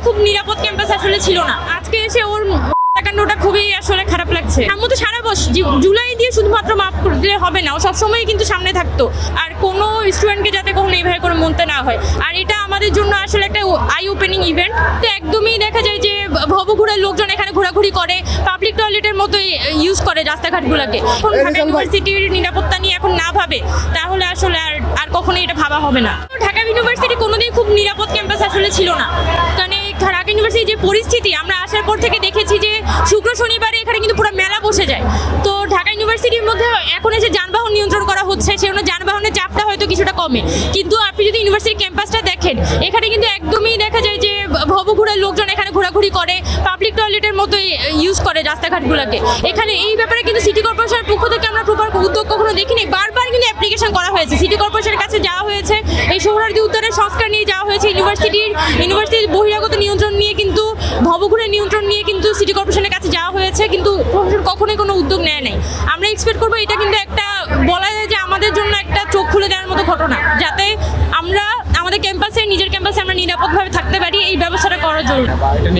খুব নিরাপদ ক্যাম্পাস আসলে ছিল না। আজকে এসে ওর কাণ্ডটা খুবই আসলে খারাপ লাগছে। আমার তো সারা বছর জুলাই দিয়ে শুধুমাত্র মাফ করলে হবে না, ও সবসময় কিন্তু সামনে থাকতো। আর কোনো স্টুডেন্টকে যাতে কখনো এইভাবে করে মনতে না হয়, আর এটা আমাদের জন্য আসলে একটা আই ওপেনিং ইভেন্ট। তো একদমই দেখা যায় যে ভবঘুরের লোকজন এখানে ঘোরাঘুরি করে, পাবলিক টয়লেটের মতো ইউজ করে রাস্তাঘাটগুলোকে। এখন ঢাকা ইউনিভার্সিটির নিরাপত্তা নিয়ে এখন না ভাবে তাহলে আসলে আর কখনোই এটা ভাবা হবে না। ঢাকা ইউনিভার্সিটি কোনোদিন খুব নিরাপদ ক্যাম্পাস আসলে ছিল না, কারণ ঢাকা ইউনিভার্সিটির যে পরিস্থিতি আমরা আসার পর থেকে দেখেছি যে শুক্র শনিবারে এখানে কিন্তু পুরো মেলা বসে যায়। তো ঢাকা ইউনিভার্সিটির মধ্যে এখন এসে যানবাহন নিয়ন্ত্রণ করা হচ্ছে, সেজন্য যানবাহনের চাপটা হয়তো কিছুটা কমে। কিন্তু আপনি যদি ইউনিভার্সিটির ক্যাম্পাসটা দেখেন, এখানে কিন্তু একদমই দেখা যায় যে ভবঘুরের লোকজন এখানে ঘোরাঘুরি করে, পাবলিক টয়লেটের মতো ইউজ করে রাস্তাঘাটগুলোকে। এখানে এই ব্যাপারে কিন্তু সিটি কর্পোরেশনের পক্ষ থেকে আমরা প্রপার উদ্যোগ কখনো দেখিনি। বারবার কিন্তু অ্যাপ্লিকেশন করা হয়েছে, সিটি কর্পোরেশনের কাছে যাওয়া হয়েছে, এই সোহরাওয়ার্দী উদ্যানের সংস্কার নিয়ে যাওয়া হয়েছে, ইউনিভার্সিটির বহিরাগত নিয়ন্ত্রণ নিয়ে কিন্তু ভবঘুরের নিয়ন্ত্রণ নিয়ে কিন্তু সিটি কর্পোরেশনের কাছে যাওয়া হয়েছে, কিন্তু প্রশাসন কখনোই কোনো উদ্যোগ নেয় নাই। আমরা এক্সপেক্ট করবো এটা কিন্তু একটা বলা যায় যে আমাদের জন্য একটা চোখ খুলে দেওয়ার মতো ঘটনা, যাতে আমরা আমাদের ক্যাম্পাসে নিজের ক্যাম্পাসে আমরা নিরাপদভাবে থাকতে পারি, এই ব্যবস্থাটা করার জন্য।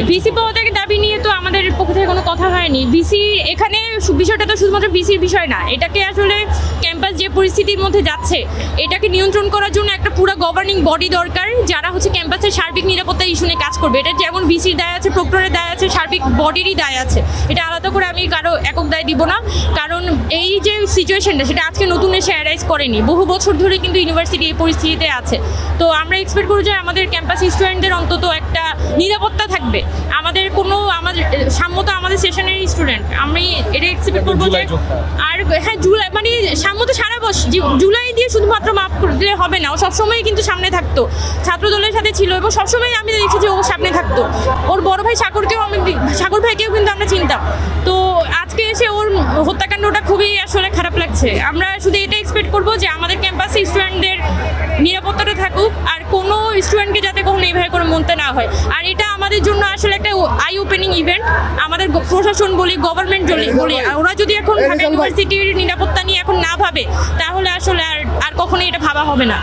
ভিসি পদের দাবি নিয়ে তো আমাদের পক্ষ থেকে কোনো কথা হয়নি। ভিসি এখানে বিষয়টা তো শুধুমাত্র ভিসির বিষয় না, এটাকে আসলে ক্যাম্পাস যে পরিস্থিতির মধ্যে যাচ্ছে এটাকে নিয়ন্ত্রণ করার জন্য একটা পুরো গভর্নিং বডি দরকার, যারা হচ্ছে ক্যাম্পাসের সার্বিক নিরাপত্তা ইস্যু নিয়ে কাজ করবে। এটা যেমন ভিসির দায় আছে, প্রক্টরের দায় আছে, সার্বিক বডিরই দায় আছে। এটা আলাদা করে আমি কারো একক দায় দিব না, কারণ এই যে সিচুয়েশনটা সেটা আজকে নতুন এসে অ্যারাইজ করেনি, বহু বছর ধরে কিন্তু ইউনিভার্সিটি এই পরিস্থিতিতে আছে। তো আমরা এক্সপেক্ট করি যে আমাদের ক্যাম্পাস স্টুডেন্টদের অন্তত একটা নিরাপত্তা থাকবে। আমাদের সাম্যত আমাদের সেশনের স্টুডেন্ট, আমি এটা এক্সপেক্ট করবো যে আর হ্যাঁ জুলাই মানে সাম্যত সারা বছর জুলাই দিয়ে শুধুমাত্র মাফ করলে হবে না, ও সবসময় কিন্তু সামনে থাকতো, ছাত্র দলের সাথে ছিল এবং সবসময় আমি দেখেছি ও সামনে থাকতো। ওর বড় ভাই সাগর ভাইকেও কিন্তু আমরা চিনতাম। তো আজকে এসে ওর হত্যাকাণ্ডটা খুবই আসলে খারাপ লাগছে। আমরা শুধু এটা এক্সপেক্ট করবো যে আমাদের ক্যাম্পাসে স্টুডেন্টদের নিরাপত্তাটা থাকুক, আর কোনো স্টুডেন্টকে যাতে কখনো এইভাবে করে মনতে না হয়। আর এটা আমাদের জন্য আসলে একটা আই ওপেনিং ইভেন্ট। আমাদের প্রশাসন বলি, গভর্নমেন্ট বলি, ওরা যদি এখন ঢাকা ইউনিভার্সিটির নিরাপত্তা নিয়ে এখন না ভাবে তাহলে আসলে আর কখনোই এটা ভাবা হবে না।